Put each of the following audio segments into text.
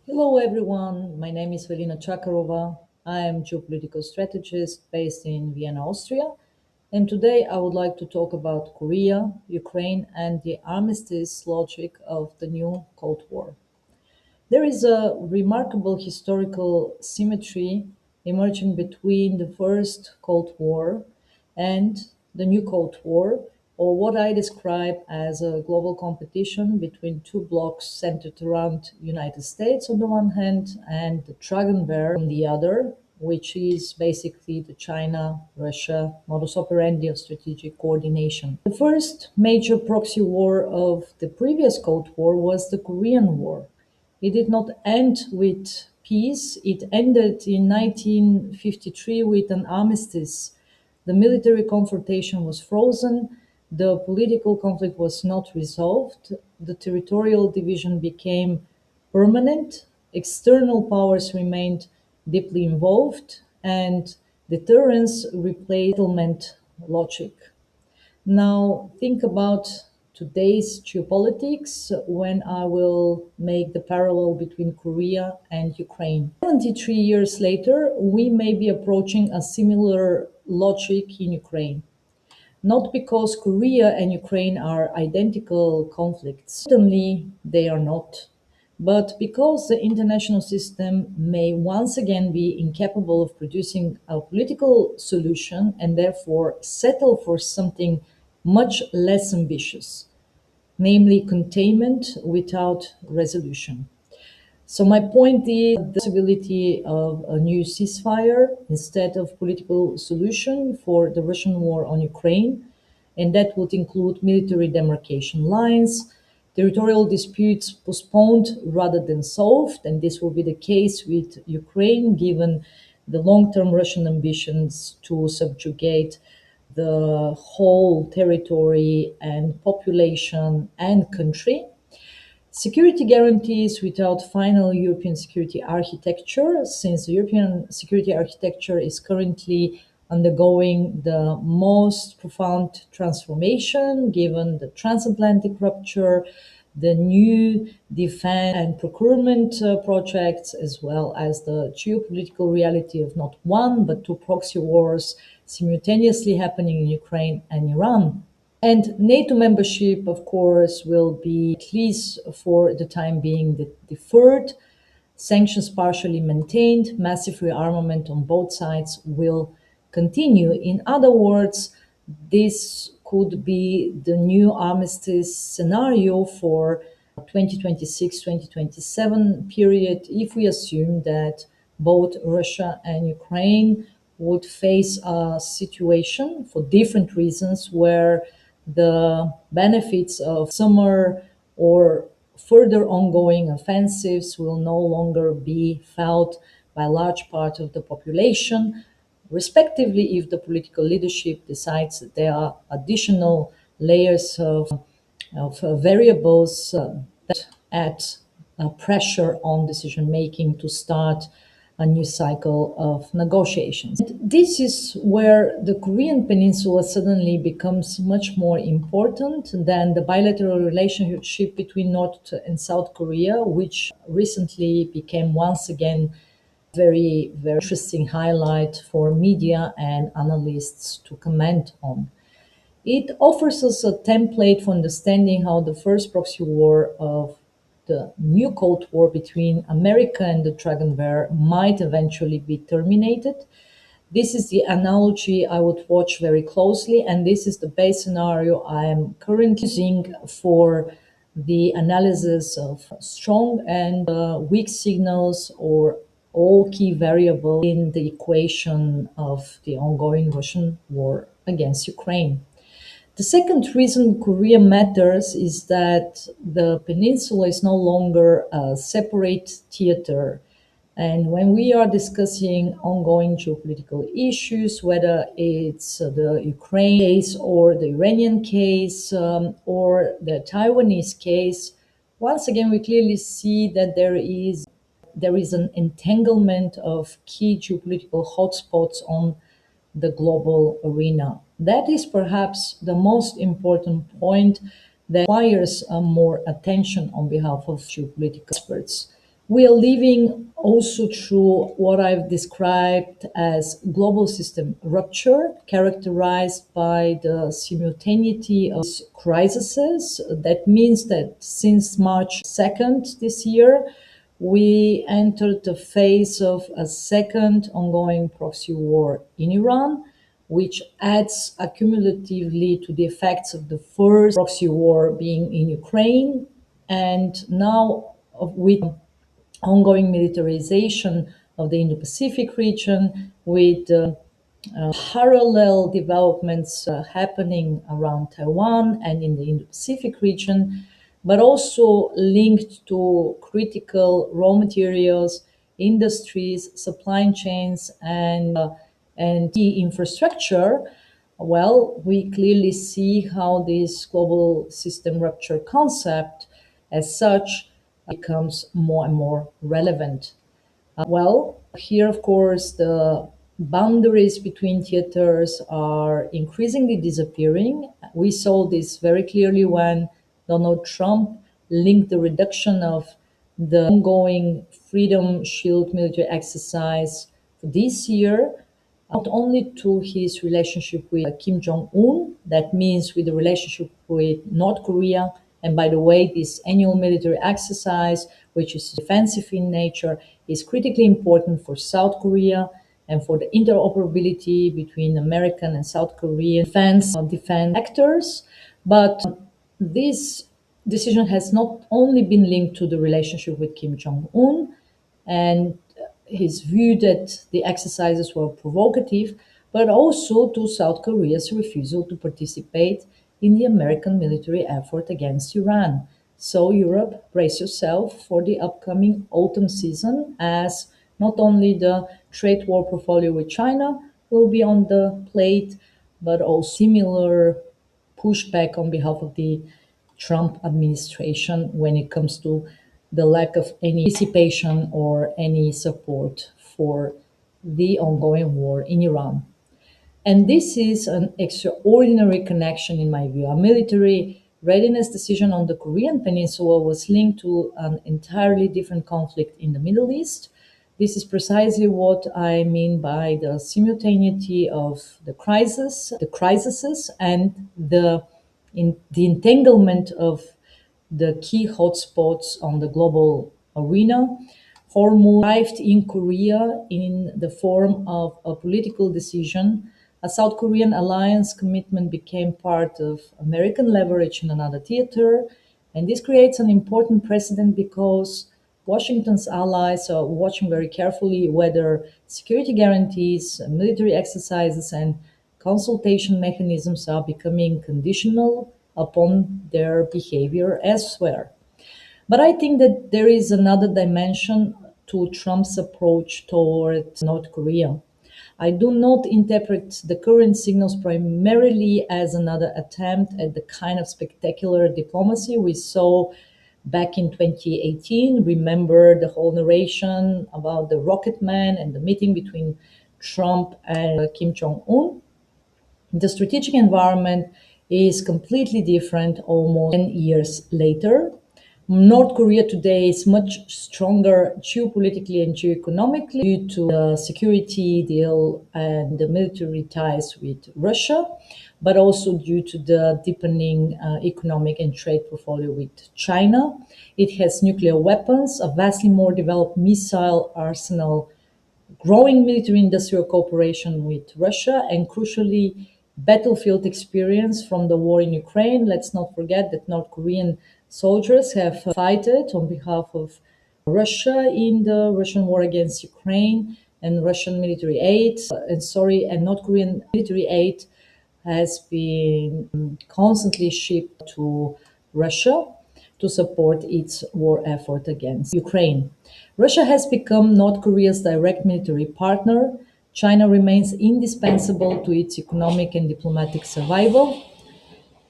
Hello everyone, my name is Velina Chakarova. I am geopolitical strategist based in Vienna, Austria, and today I would like to talk about Korea, Ukraine, and the armistice logic of the new Cold War. There is a remarkable historical symmetry emerging between the first Cold War and the new Cold War, or what I describe as a global competition between two blocs centered around United States on the one hand and the DragonBear on the other, which is basically the China-Russia modus operandi of strategic coordination. The first major proxy war of the previous Cold War was the Korean War. It did not end with peace. It ended in 1953 with an armistice. The military confrontation was frozen. The political conflict was not resolved. The territorial division became permanent. External powers remained deeply involved, and deterrence replaced settlement logic. Now, think about today's geopolitics when I will make the parallel between Korea and Ukraine. 73 years later, we may be approaching a similar logic in Ukraine. Not because Korea and Ukraine are identical conflicts, certainly they are not, but because the international system may once again be incapable of producing a political solution and therefore settle for something much less ambitious, namely containment without resolution. So my point is the possibility of a new ceasefire instead of political solution for the Russian war on Ukraine, and that would include military demarcation lines, territorial disputes postponed rather than solved, and this will be the case with Ukraine given the long-term Russian ambitions to subjugate the whole territory and population and country. Security guarantees without final European security architecture, since the European security architecture is currently undergoing the most profound transformation given the transatlantic rupture, the new defense and procurement projects, as well as the geopolitical reality of not one but two proxy wars simultaneously happening in Ukraine and Iran. And NATO membership, of course, will be, at least for the time being, deferred, sanctions partially maintained, massive rearmament on both sides will continue. In other words, this could be the new armistice scenario for 2026-2027 period if we assume that both Russia and Ukraine would face a situation for different reasons where the benefits of summer or further ongoing offensives will no longer be felt by a large part of the population, respectively, if the political leadership decides that there are additional layers of variables that add pressure on decision making to start a new cycle of negotiations. This is where the Korean Peninsula suddenly becomes much more important than the bilateral relationship between North and South Korea, which recently became once again very interesting highlight for media and analysts to comment on. It offers us a template for understanding how the first proxy war of the new Cold War between America and the DragonBear might eventually be terminated. This is the analogy I would watch very closely, and this is the base scenario I am currently using for the analysis of strong and weak signals or all key variables in the equation of the ongoing Russian war against Ukraine. The second reason Korea matters is that the peninsula is no longer a separate theater. And when we are discussing ongoing geopolitical issues, whether it's the Ukraine case or the Iranian case or the Taiwanese case, once again, we clearly see that there is an entanglement of key geopolitical hotspots on the global arena. That is perhaps the most important point that requires more attention on behalf of geopolitical experts. We are living also through what I've described as global system rupture, characterized by the simultaneity of crises. That means that since March 2nd this year, we entered the phase of a second ongoing proxy war in Iran, which adds accumulatively to the effects of the first proxy war being in Ukraine, and now with ongoing militarization of the Indo-Pacific region, with parallel developments happening around Taiwan and in the Indo-Pacific region, but also linked to critical raw materials, industries, supply chains, and key infrastructure. Well, we clearly see how this global system rupture concept, as such, becomes more and more relevant. Well, here, of course, the boundaries between theaters are increasingly disappearing. We saw this very clearly when Donald Trump linked the reduction of the ongoing Freedom Shield military exercise for this year not only to his relationship with Kim Jong Un, that means with the relationship with North Korea. And by the way, this annual military exercise, which is defensive in nature, is critically important for South Korea and for the interoperability between American and South Korean defense actors. But this decision has not only been linked to the relationship with Kim Jong Un and his view that the exercises were provocative, but also to South Korea's refusal to participate in the American military effort against Iran. So, Europe, brace yourself for the upcoming autumn season, as not only the trade war portfolio with China will be on the plate, but also similar pushback on behalf of the Trump administration when it comes to the lack of any participation or any support for the ongoing war in Iran. And this is an extraordinary connection, in my view. A military readiness decision on the Korean Peninsula was linked to an entirely different conflict in the Middle East. This is precisely what I mean by the simultaneity of the crises, and the entanglement of the key hotspots on the global arena. Hormuz arrived in Korea in the form of a political decision. A South Korean alliance commitment became part of American leverage in another theater. And this creates an important precedent because Washington's allies are watching very carefully whether security guarantees, military exercises, and consultation mechanisms are becoming conditional upon their behavior elsewhere. But I think that there is another dimension to Trump's approach toward North Korea. I do not interpret the current signals primarily as another attempt at the kind of spectacular diplomacy we saw back in 2018. Remember the whole narration about the rocket man and the meeting between Trump and Kim Jong Un? The strategic environment is completely different almost 10 years later. North Korea today is much stronger geopolitically and geoeconomically due to the security deal and the military ties with Russia, but also due to the deepening economic and trade portfolio with China. It has nuclear weapons, a vastly more developed missile arsenal, growing military industrial cooperation with Russia, and crucially, battlefield experience from the war in Ukraine. Let's not forget that North Korean soldiers have fought on behalf of Russia in the Russian war against Ukraine, and Russian military aid, and North Korean military aid has been constantly shipped to Russia to support its war effort against Ukraine. Russia has become North Korea's direct military partner. China remains indispensable to its economic and diplomatic survival.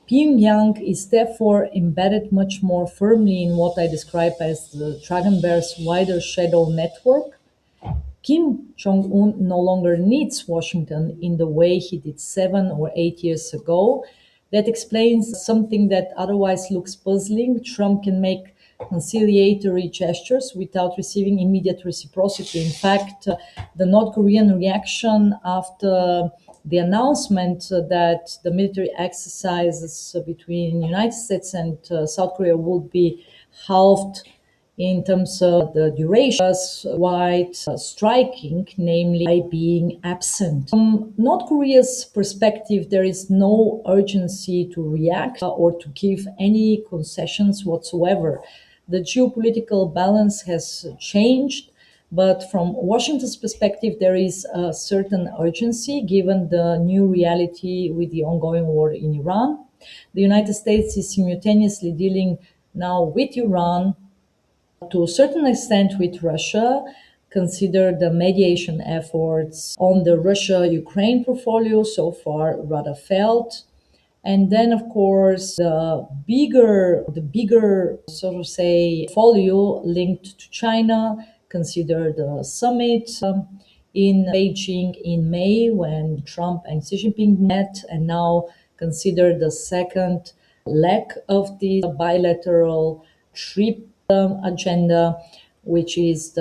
Pyongyang is therefore embedded much more firmly in what I describe as the DragonBear's wider shadow network. Kim Jong Un no longer needs Washington in the way he did 7 or 8 years ago. That explains something that otherwise looks puzzling. Trump can make conciliatory gestures without receiving immediate reciprocity. In fact, the North Korean reaction after the announcement that the military exercises between the United States and South Korea would be halved in terms of the duration was quite striking, namely by being absent. From North Korea's perspective, there is no urgency to react or to give any concessions whatsoever. The geopolitical balance has changed, but from Washington's perspective, there is a certain urgency given the new reality with the ongoing war in Iran. The United States is simultaneously dealing now with Iran, to a certain extent with Russia, consider the mediation efforts on the Russia-Ukraine portfolio so far rather failed. And then, of course, the bigger, so to say, portfolio linked to China, consider the summit in Beijing in May when Trump and Xi Jinping met, and now consider the second leg of the bilateral trip agenda, which is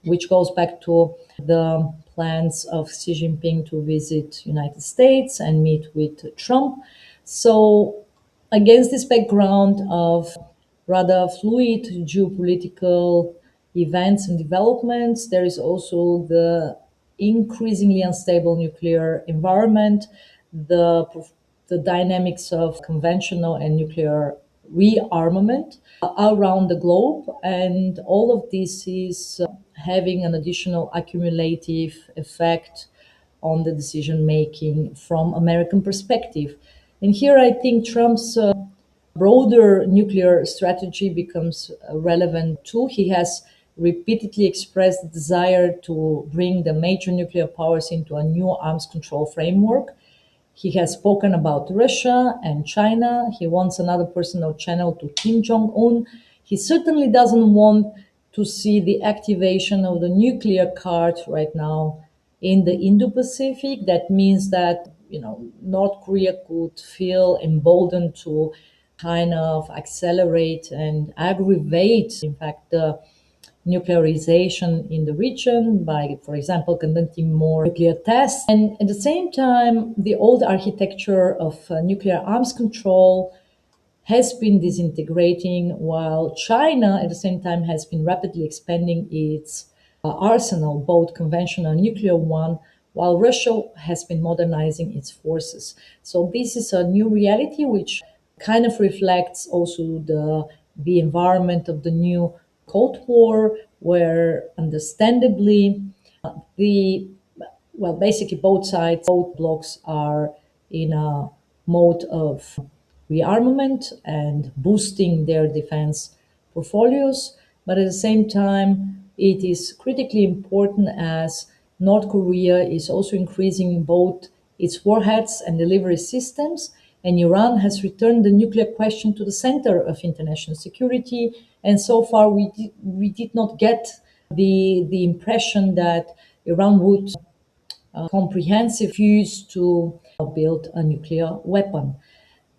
which goes back to the plans of Xi Jinping to visit United States and meet with Trump. So, against this background of rather fluid geopolitical events and developments, there is also the increasingly unstable nuclear environment, the the dynamics of conventional and nuclear rearmament around the globe. And all of this is having an additional accumulative effect on the decision making from American perspective. And here I think Trump's broader nuclear strategy becomes relevant too. He has repeatedly expressed the desire to bring the major nuclear powers into a new arms control framework. He has spoken about Russia and China. He wants another personal channel to Kim Jong Un. He certainly doesn't want to see the activation of the nuclear card right now in the Indo-Pacific. That means that, North Korea could feel emboldened to kind of accelerate and aggravate, in fact, the nuclearization in the region by, for example, conducting more nuclear tests. And at the same time, the old architecture of nuclear arms control has been disintegrating, while China at the same time has been rapidly expanding its arsenal, both conventional and nuclear one, while Russia has been modernizing its forces. So this is a new reality which kind of reflects also the environment of the new Cold War, where understandably the basically both sides, both blocs are in a mode of rearmament and boosting their defense portfolios. But at the same time, it is critically important as North Korea is also increasing both its warheads and delivery systems, and Iran has returned the nuclear question to the center of international security. And so far, we did not get the impression that Iran would comprehensive use to build a nuclear weapon.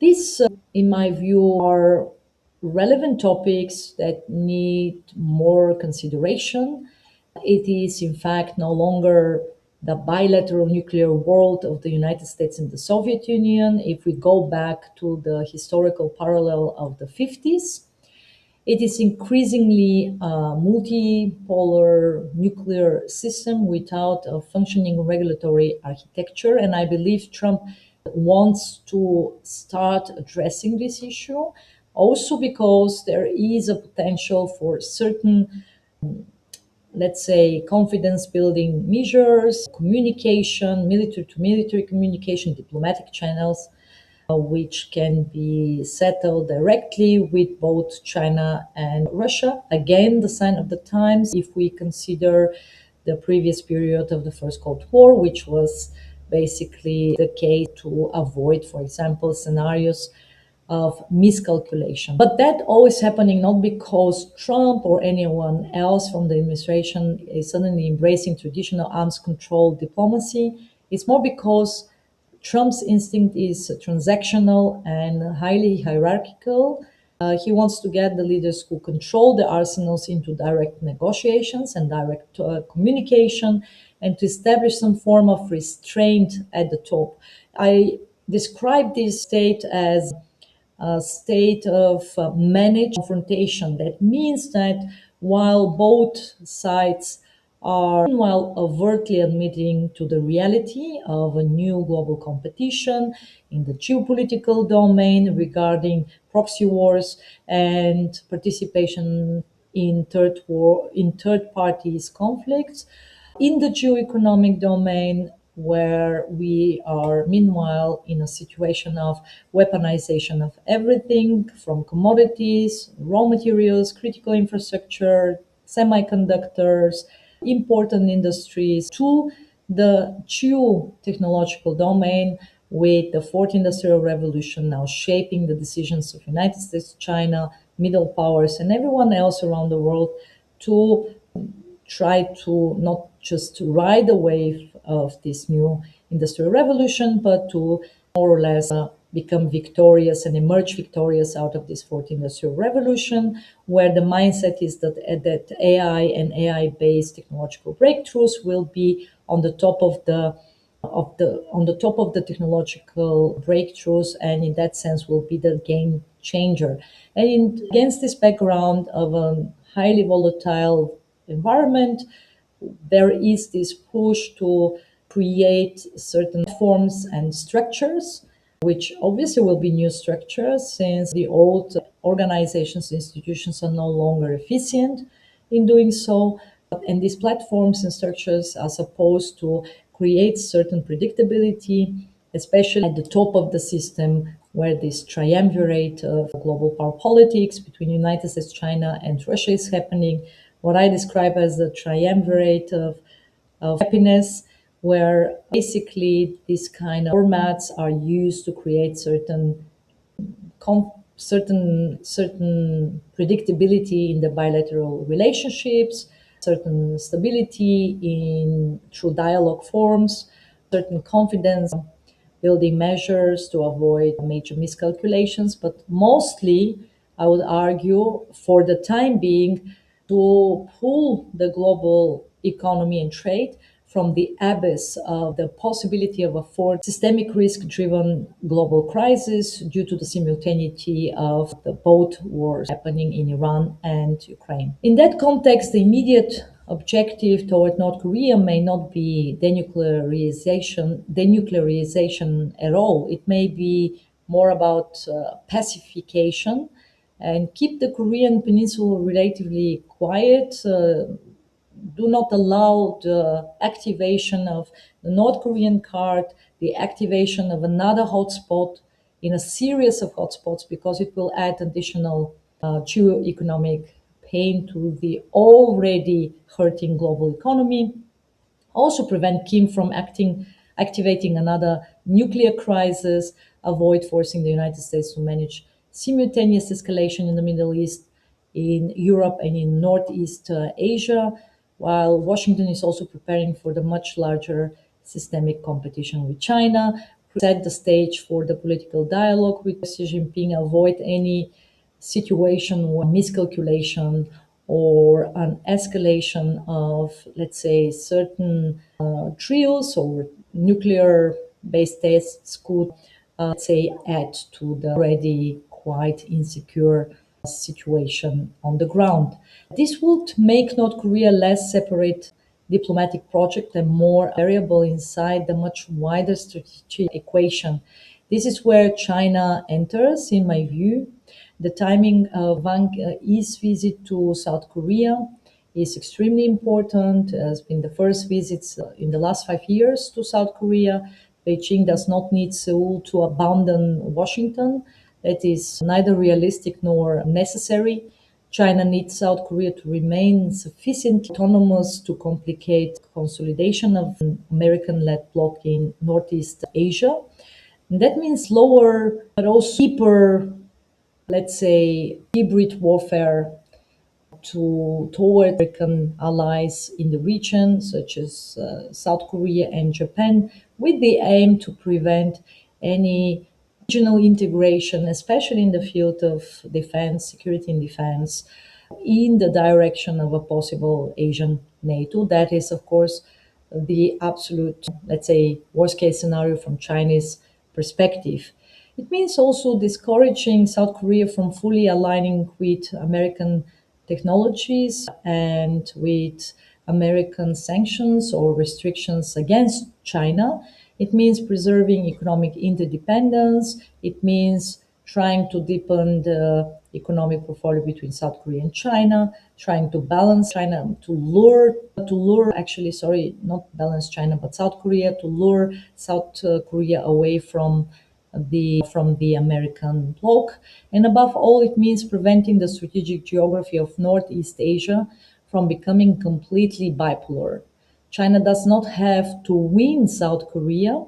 These, in my view, are relevant topics that need more consideration. It is, in fact, no longer the bilateral nuclear world of the United States and the Soviet Union. If we go back to the historical parallel of the 50s, it is increasingly a multipolar nuclear system without a functioning regulatory architecture. And I believe Trump wants to start addressing this issue, also because there is a potential for certain, let's say, confidence building measures, communication, military to military communication, diplomatic channels, which can be settled directly with both China and Russia. Again, the sign of the times, if we consider the previous period of the First Cold War, which was basically the case to avoid, for example, scenarios of miscalculation. But that always happening not because Trump or anyone else from the administration is suddenly embracing traditional arms control diplomacy. It's more because Trump's instinct is transactional and highly hierarchical. He wants to get the leaders who control the arsenals into direct negotiations and direct communication, and to establish some form of restraint at the top. I describe this state as a state of managed confrontation. That means that while both sides are meanwhile overtly admitting to the reality of a new global competition in the geopolitical domain regarding proxy wars and participation in third parties conflicts, in the geoeconomic domain, where we are meanwhile in a situation of weaponization of everything from commodities, raw materials, critical infrastructure, semiconductors, important industries, to the geotechnological domain, with the fourth industrial revolution now shaping the decisions of United States, China, middle powers, and everyone else around the world to try to not just to ride the wave of this new industrial revolution, but to more or less become victorious and emerge victorious out of this fourth industrial revolution, where the mindset is that AI and AI-based technological breakthroughs will be on the top of the technological breakthroughs, and in that sense will be the game changer. And against this background of a highly volatile environment, there is this push to create certain forms and structures, which obviously will be new structures since the old organizations, institutions are no longer efficient in doing so. And these platforms and structures are supposed to create certain predictability, especially at the top of the system, where this triumvirate of global power politics between United States, China, and Russia is happening. What I describe as the triumvirate of happiness, where basically these kind of formats are used to create certain predictability in the bilateral relationships, certain stability in through dialogue forms, certain confidence building measures to avoid major miscalculations, but mostly, I would argue, for the time being, to pull the global economy and trade from the abyss of the possibility of a fourth systemic risk driven global crisis due to the simultaneity of the both wars happening in Iran and Ukraine. In that context, the immediate objective toward North Korea may not be denuclearization at all. It may be more about pacification and keep the Korean Peninsula relatively quiet. Do not allow the activation of the North Korean card, the activation of another hotspot in a series of hotspots, because it will add additional geo-economic pain to the already hurting global economy. Also prevent Kim from activating another nuclear crisis, avoid forcing the United States to manage simultaneous escalation in the Middle East, in Europe, and in Northeast Asia, while Washington is also preparing for the much larger systemic competition with China, set the stage for the political dialogue with Xi Jinping, avoid any situation or miscalculation or an escalation of, let's say, certain trios or nuclear based tests could, let's say, add to the already quite insecure situation on the ground. This would make North Korea less separate diplomatic project and more variable inside the much wider strategic equation. This is where China enters, in my view. The timing of Wang Yi's visit to South Korea is extremely important. It has been the first visits in the last 5 years to South Korea. Beijing does not need Seoul to abandon Washington. That is neither realistic nor necessary. China needs South Korea to remain sufficiently autonomous to complicate consolidation of an American-led bloc in Northeast Asia. And that means lower, but also deeper, let's say, hybrid warfare toward American allies in the region, such as South Korea and Japan, with the aim to prevent any regional integration, especially in the field of defense, security and defense, in the direction of a possible Asian NATO. That is, of course, the absolute, let's say, worst case scenario from Chinese perspective. It means also discouraging South Korea from fully aligning with American technologies and with American sanctions or restrictions against China. It means preserving economic interdependence. It means trying to deepen the economic portfolio between South Korea and China, trying to balance China, actually, sorry, not balance China, but South Korea, to lure South Korea away from the American bloc. And above all, it means preventing the strategic geography of Northeast Asia from becoming completely bipolar. China does not have to win South Korea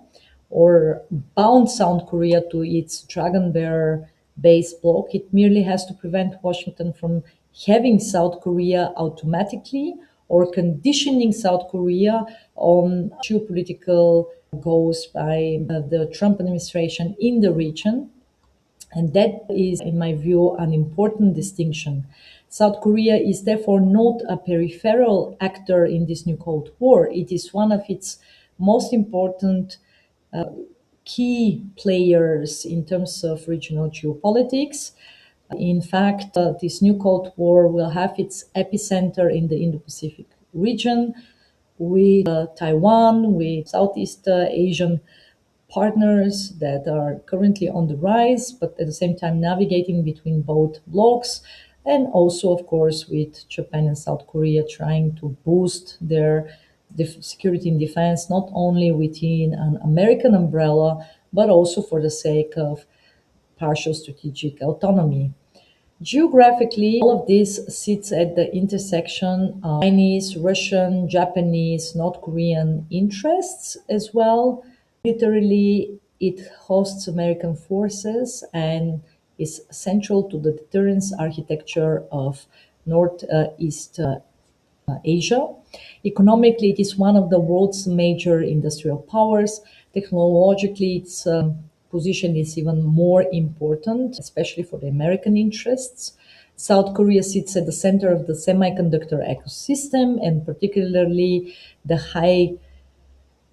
or bound South Korea to its DragonBear base bloc. It merely has to prevent Washington from having South Korea automatically or conditioning South Korea on geopolitical goals by the Trump administration in the region. And that is, in my view, an important distinction. South Korea is therefore not a peripheral actor in this new Cold War. It is one of its most important key players in terms of regional geopolitics. In fact, this new Cold War will have its epicenter in the Indo Pacific region with Taiwan, with Southeast Asian partners that are currently on the rise, but at the same time navigating between both blocs, and also, of course, with Japan and South Korea trying to boost their security and defense, not only within an American umbrella, but also for the sake of partial strategic autonomy. Geographically, all of this sits at the intersection of Chinese, Russian, Japanese, North Korean interests as well. Literally, it hosts American forces and is central to the deterrence architecture of Northeast Asia. Economically, it is one of the world's major industrial powers. Technologically, its position is even more important, especially for the American interests. South Korea sits at the center of the semiconductor ecosystem, and particularly the high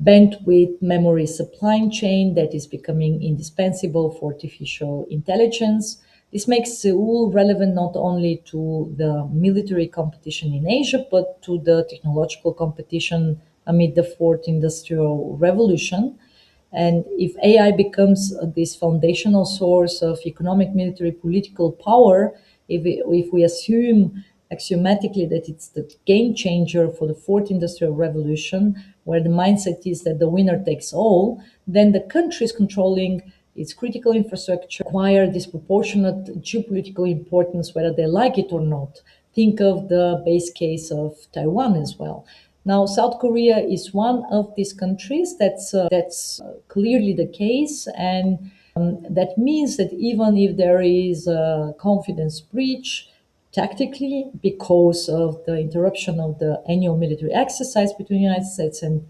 bandwidth memory supply chain that is becoming indispensable for artificial intelligence. This makes Seoul relevant not only to the military competition in Asia, but to the technological competition amid the fourth industrial revolution. And if AI becomes this foundational source of economic, military, political power, if we assume axiomatically that it's the game changer for the fourth industrial revolution, where the mindset is that the winner takes all, then the countries controlling its critical infrastructure acquire disproportionate geopolitical importance, whether they like it or not. Think of the base case of Taiwan as well. Now, South Korea is one of these countries. That's clearly the case, and that means that even if there is a confidence breach tactically because of the interruption of the annual military exercise between the United States and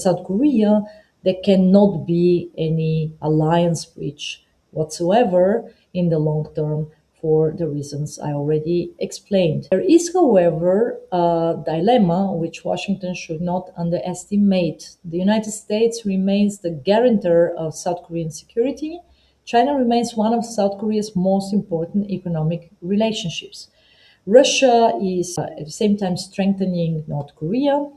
South Korea, there cannot be any alliance breach whatsoever in the long term for the reasons I already explained. There is, however, a dilemma which Washington should not underestimate. The United States remains the guarantor of South Korean security. China remains one of South Korea's most important economic relationships. Russia is at the same time strengthening North Korea.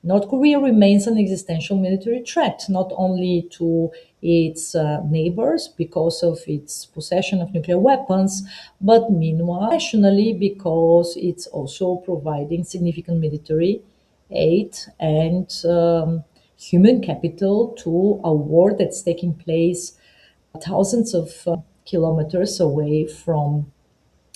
North Korea remains an existential military threat, not only to its neighbors because of its possession of nuclear weapons, but meanwhile, nationally, because it's also providing significant military aid and human capital to a war that's taking place thousands of kilometers away from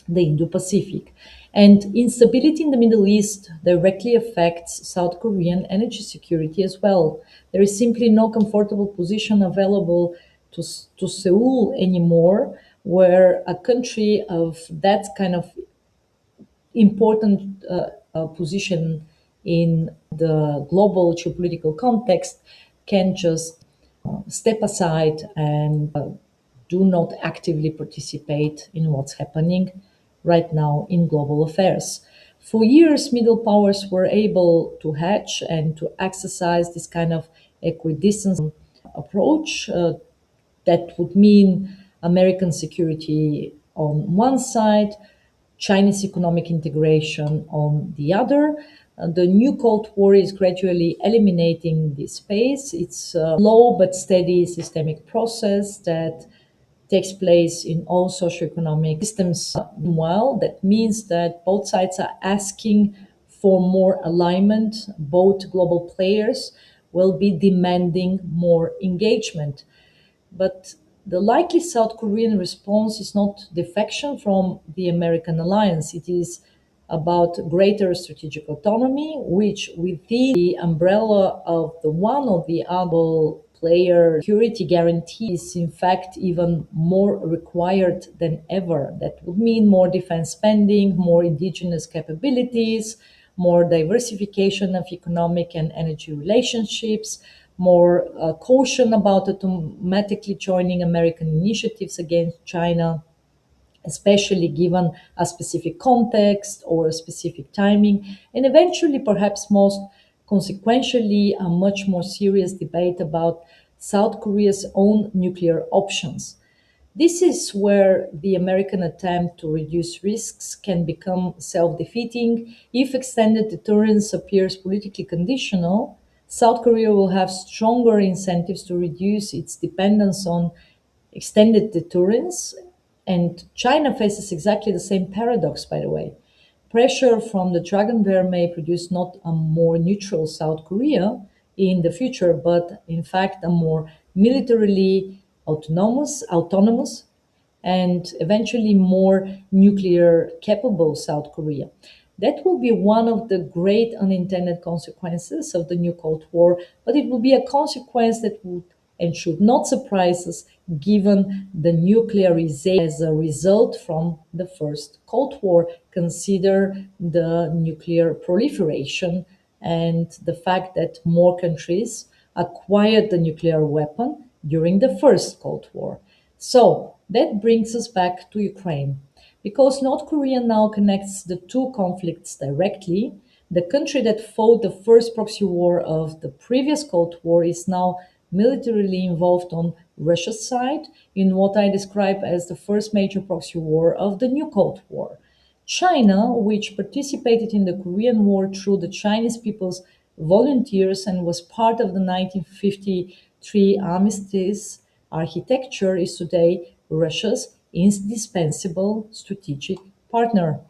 the Indo Pacific. And instability in the Middle East directly affects South Korean energy security as well. There is simply no comfortable position available to Seoul anymore, where a country of that kind of important position in the global geopolitical context can just step aside and do not actively participate in what's happening right now in global affairs. For years, middle powers were able to hedge and to exercise this kind of equidistance approach. That would mean American security on one side, Chinese economic integration on the other. The new Cold War is gradually eliminating this space. It's a slow but steady systemic process that takes place in all socioeconomic systems. Meanwhile, that means that both sides are asking for more alignment. Both global players will be demanding more engagement. But the likely South Korean response is not defection from the American alliance. It is about greater strategic autonomy, which within the umbrella of the one or the other player security guarantee is in fact even more required than ever. That would mean more defense spending, more indigenous capabilities, more diversification of economic and energy relationships, more caution about automatically joining American initiatives against China, especially given a specific context or a specific timing, and eventually, perhaps most consequentially, a much more serious debate about South Korea's own nuclear options. This is where the American attempt to reduce risks can become self defeating. If extended deterrence appears politically conditional, South Korea will have stronger incentives to reduce its dependence on extended deterrence. And China faces exactly the same paradox, by the way. Pressure from the DragonBear may produce not a more neutral South Korea in the future, but in fact a more militarily autonomous and eventually more nuclear capable South Korea. That will be one of the great unintended consequences of the new Cold War, but it will be a consequence that would and should not surprise us given the nuclearization as a result from the first Cold War. Consider the nuclear proliferation and the fact that more countries acquired the nuclear weapon during the first Cold War. So that brings us back to Ukraine. Because North Korea now connects the two conflicts directly, the country that fought the first proxy war of the previous Cold War is now militarily involved on Russia's side in what I describe as the first major proxy war of the new Cold War. China, which participated in the Korean War through the Chinese People's Volunteers and was part of the 1953 armistice architecture, is today Russia's indispensable strategic partner.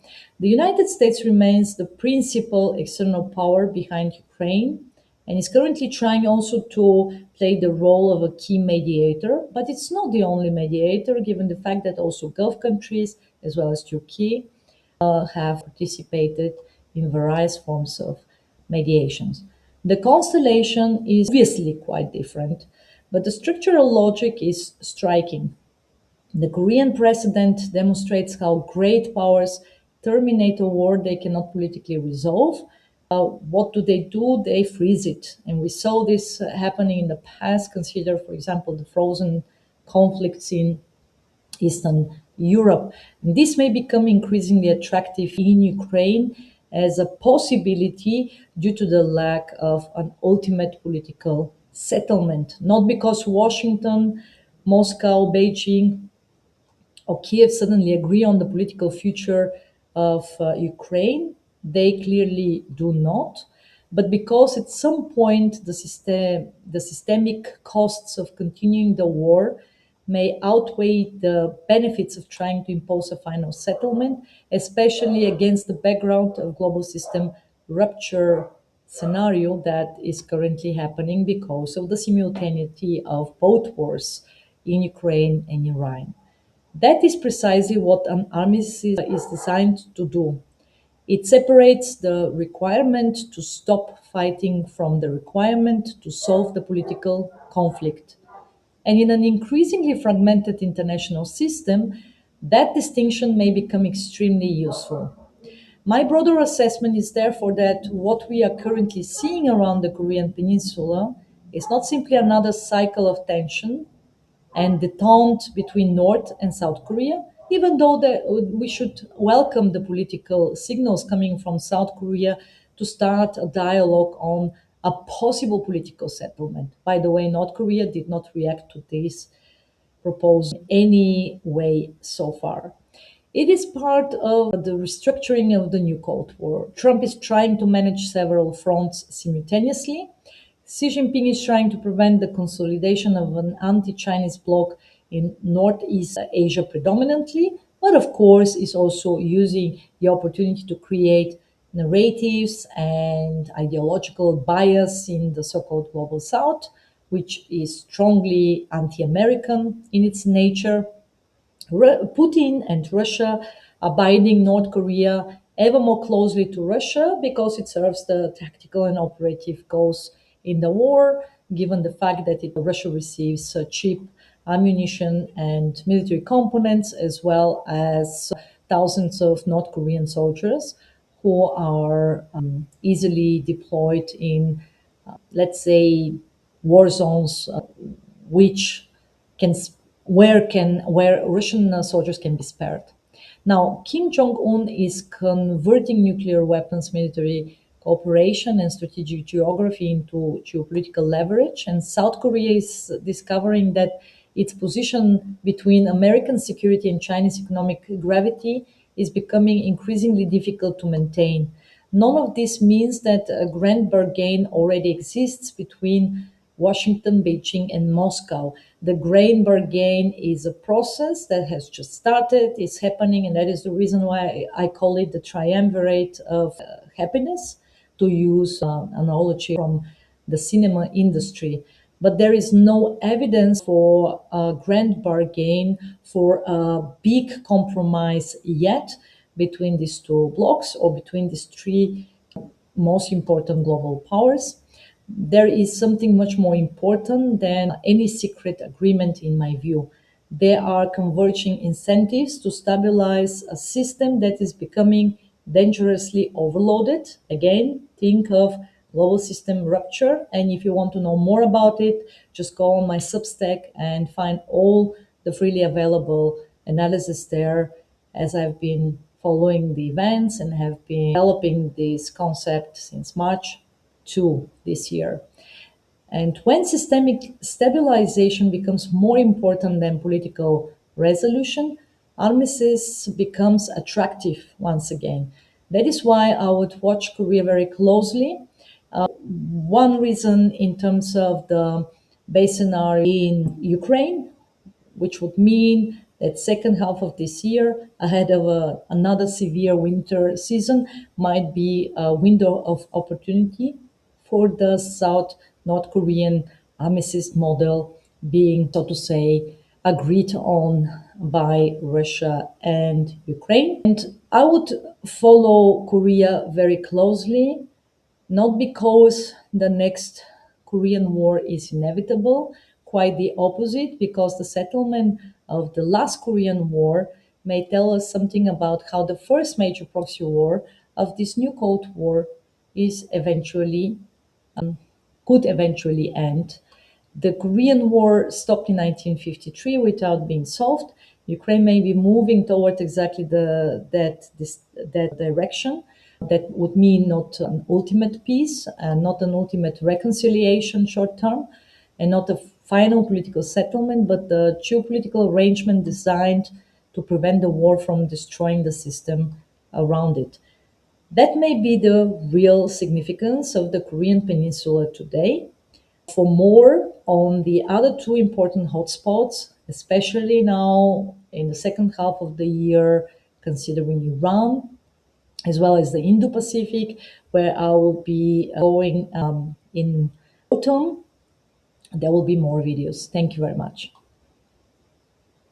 The United States remains the principal external power behind Ukraine and is currently trying also to play the role of a key mediator, but it's not the only mediator, given the fact that also Gulf countries, as well as Turkey, have participated in various forms of mediations. The constellation is obviously quite different, but the structural logic is striking. The Korean precedent demonstrates how great powers terminate a war they cannot politically resolve. What do? They freeze it. And we saw this happening in the past. Consider, for example, the frozen conflicts in Eastern Europe. And this may become increasingly attractive in Ukraine as a possibility due to the lack of an ultimate political settlement. Not because Washington, Moscow, Beijing, or Kiev suddenly agree on the political future of Ukraine. They clearly do not. But because at some point the systemic costs of continuing the war may outweigh the benefits of trying to impose a final settlement, especially against the background of global system rupture scenario that is currently happening because of the simultaneity of both wars in Ukraine and Iran. That is precisely what an armistice is designed to do. It separates the requirement to stop fighting from the requirement to solve the political conflict. And in an increasingly fragmented international system, that distinction may become extremely useful. My broader assessment is therefore that what we are currently seeing around the Korean Peninsula is not simply another cycle of tension and detente between North and South Korea, even though we should welcome the political signals coming from South Korea to start a dialogue on a possible political settlement. By the way, North Korea did not react to this proposal in any way so far. It is part of the restructuring of the new Cold War. Trump is trying to manage several fronts simultaneously. Xi Jinping is trying to prevent the consolidation of an anti Chinese bloc in Northeast Asia predominantly, but of course is also using the opportunity to create narratives and ideological bias in the so called Global South, which is strongly anti American in its nature. Putin and Russia are binding North Korea ever more closely to Russia because it serves the tactical and operative goals in the war, given the fact that Russia receives cheap ammunition and military components, as well as thousands of North Korean soldiers who are easily deployed in, let's say, war zones, which can where Russian soldiers can be spared. Now, Kim Jong Un is converting nuclear weapons military cooperation and strategic geography into geopolitical leverage, and South Korea is discovering that its position between American security and Chinese economic gravity is becoming increasingly difficult to maintain. None of this means that a grand bargain already exists between Washington, Beijing, and Moscow. The grain bargain is a process that has just started, is happening, and that is the reason why I call it the triumvirate of happiness, to use analogy from the cinema industry. But there is no evidence for a grand bargain, for a big compromise yet between these two blocs or between these three most important global powers. There is something much more important than any secret agreement, in my view. There are converging incentives to stabilize a system that is becoming dangerously overloaded. Again, think of Global System Rupture. And if you want to know more about it, just go on my Substack and find all the freely available analysis there, as I've been following the events and have been developing this concept since March 2 this year. And when systemic stabilization becomes more important than political resolution, armistice becomes attractive once again. That is why I would watch Korea very closely. One reason in terms of the base scenario in Ukraine, which would mean that second half of this year, ahead of another severe winter season, might be a window of opportunity for the South North Korean armistice model being, so to say, agreed on by Russia and Ukraine. And I would follow Korea very closely, not because the next Korean War is inevitable, quite the opposite, because the settlement of the last Korean War may tell us something about how the first major proxy war of this new Cold War is eventually could eventually end. The Korean War stopped in 1953 without being solved. Ukraine may be moving toward exactly that direction. That would mean not an ultimate peace, and not an ultimate reconciliation short term, and not a final political settlement, but the geopolitical arrangement designed to prevent the war from destroying the system around it. That may be the real significance of the Korean Peninsula today. For more on the other two important hotspots, especially now in the second half of the year, considering Iran, as well as the Indo-Pacific, where I will be going in autumn, there will be more videos. Thank you very much.